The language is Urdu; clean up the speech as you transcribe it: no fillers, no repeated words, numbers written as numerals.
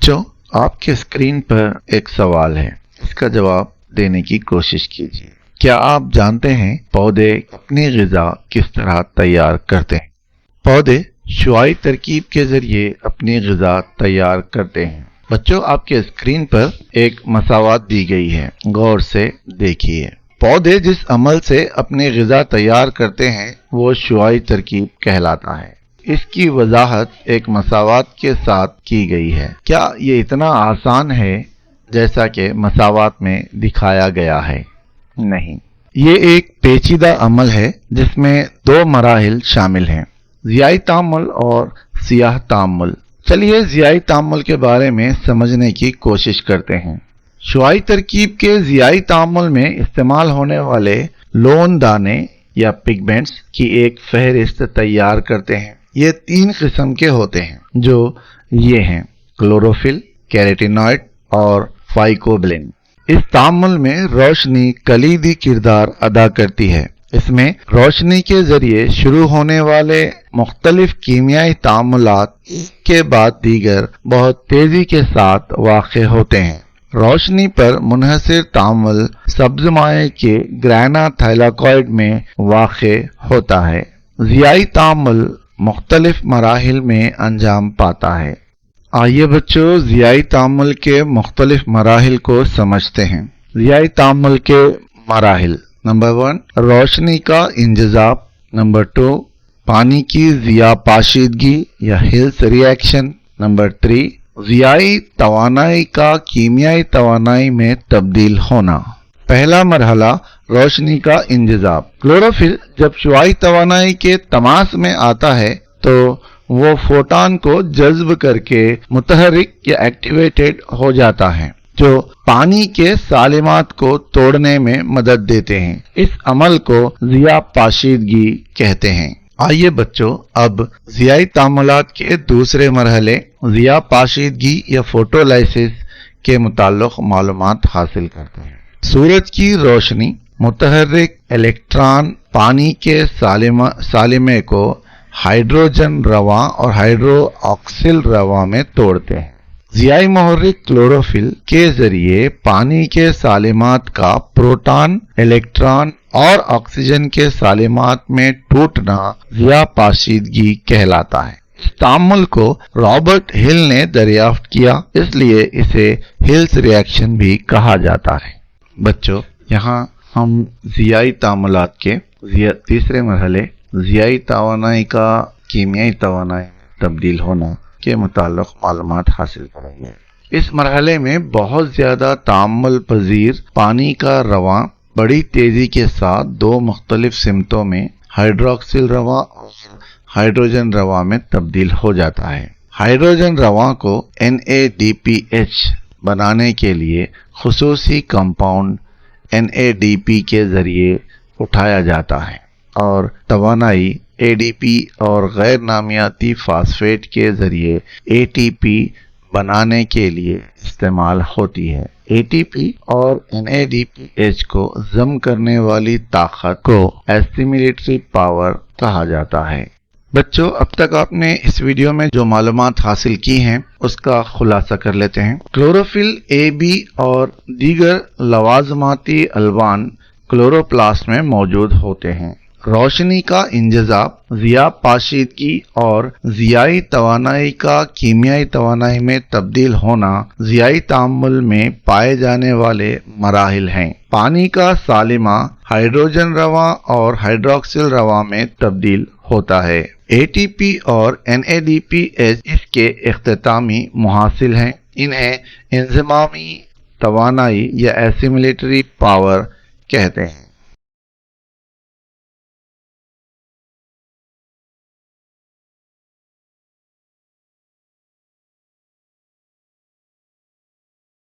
بچوں، آپ کے اسکرین پر ایک سوال ہے، اس کا جواب دینے کی کوشش کیجیے۔ کیا آپ جانتے ہیں پودے اپنی غذا کس طرح تیار کرتے ہیں؟ پودے شعاعی ترکیب کے ذریعے اپنی غذا تیار کرتے ہیں۔ بچوں، آپ کے اسکرین پر ایک مساوات دی گئی ہے، غور سے دیکھیے۔ پودے جس عمل سے اپنی غذا تیار کرتے ہیں وہ شعاعی ترکیب کہلاتا ہے۔ اس کی وضاحت ایک مساوات کے ساتھ کی گئی ہے۔ کیا یہ اتنا آسان ہے جیسا کہ مساوات میں دکھایا گیا ہے؟ نہیں، یہ ایک پیچیدہ عمل ہے جس میں دو مراحل شامل ہیں، ضیائی تعامل اور سیاہ تعامل۔ چلیے ضیائی تعامل کے بارے میں سمجھنے کی کوشش کرتے ہیں۔ شعاعی ترکیب کے ضیائی تعامل میں استعمال ہونے والے لون دانے یا پگمنٹس کی ایک فہرست تیار کرتے ہیں۔ یہ تین قسم کے ہوتے ہیں جو یہ ہیں: کلوروفل، کیروٹینوئڈ اور فائکوبلین۔ اس تعامل میں روشنی کلیدی کردار ادا کرتی ہے۔ اس میں روشنی کے ذریعے شروع ہونے والے مختلف کیمیائی تعاملات کے بعد دیگر بہت تیزی کے ساتھ واقع ہوتے ہیں۔ روشنی پر منحصر تعامل سبز مائع کے گرانا تھائلاکوئڈ میں واقع ہوتا ہے۔ ضیائی تعامل مختلف مراحل میں انجام پاتا ہے۔ آئیے بچوں، ضیائی تعامل کے مختلف مراحل کو سمجھتے ہیں۔ ضیائی تعامل کے مراحل: نمبر 1، روشنی کا انجذاب۔ نمبر 2، پانی کی ضیاء پاشیدگی یا ہلس ری ایکشن۔ نمبر 3، ضیائی توانائی کا کیمیائی توانائی میں تبدیل ہونا۔ پہلا مرحلہ، روشنی کا انجذاب۔ کلوروفل جب شعاعی توانائی کے تماس میں آتا ہے تو وہ فوٹان کو جذب کر کے متحرک یا ایکٹیویٹڈ ہو جاتا ہے، جو پانی کے سالمات کو توڑنے میں مدد دیتے ہیں۔ اس عمل کو ضیاء پاشیدگی کہتے ہیں۔ آئیے بچوں، اب ضیائی تعاملات کے دوسرے مرحلے ضیاء پاشیدگی یا فوٹولائسس کے متعلق معلومات حاصل کرتے ہیں۔ سورج کی روشنی متحرک الیکٹران پانی کے سالمے کو ہائیڈروجن رواں اور ہائیڈرو آکسل رواں میں توڑتے ہیں۔ ضیائی محرک کلوروفل کے ذریعے پانی کے سالمات کا پروٹان، الیکٹران اور آکسیجن کے سالمات میں ٹوٹنا ضیاء پاشیدگی کہلاتا ہے۔ اس تعامل کو رابرٹ ہل نے دریافت کیا، اس لیے اسے ہلس ری ایکشن بھی کہا جاتا ہے۔ بچوں، یہاں ہم ضیائی تعاملات کے تیسرے مرحلے ضیائی توانائی کا کیمیائی توانائی میں تبدیل ہونا کے متعلق معلومات حاصل کریں گے۔ اس مرحلے میں بہت زیادہ تعامل پذیر پانی کا رواں بڑی تیزی کے ساتھ دو مختلف سمتوں میں ہائیڈروکسل رواں اور ہائیڈروجن رواں میں تبدیل ہو جاتا ہے۔ ہائیڈروجن رواں کو NADPH بنانے کے لیے خصوصی کمپاؤنڈ NADP کے ذریعے اٹھایا جاتا ہے اور توانائی ADP اور غیر نامیاتی فاسفیٹ کے ذریعے ATP بنانے کے لیے استعمال ہوتی ہے۔ ATP اور NADPH کو ضم کرنے والی طاقت کو ایسیمیلیٹری پاور کہا جاتا ہے۔ بچوں، اب تک آپ نے اس ویڈیو میں جو معلومات حاصل کی ہیں اس کا خلاصہ کر لیتے ہیں۔ کلوروفل AB اور دیگر لوازماتی الوان کلوروپلاسٹ میں موجود ہوتے ہیں۔ روشنی کا انجذاب، ضیاء پاشیدگی اور ضیائی توانائی کا کیمیائی توانائی میں تبدیل ہونا ضیائی تعامل میں پائے جانے والے مراحل ہیں۔ پانی کا سالمہ ہائیڈروجن رواں اور ہائیڈروکسل رواں میں تبدیل ہوتا ہے۔ ATP اور NADPH اس کے اختتامی محاصل ہیں۔ انہیں انضمامی توانائی یا ایسیمیلیٹری پاور کہتے ہیں۔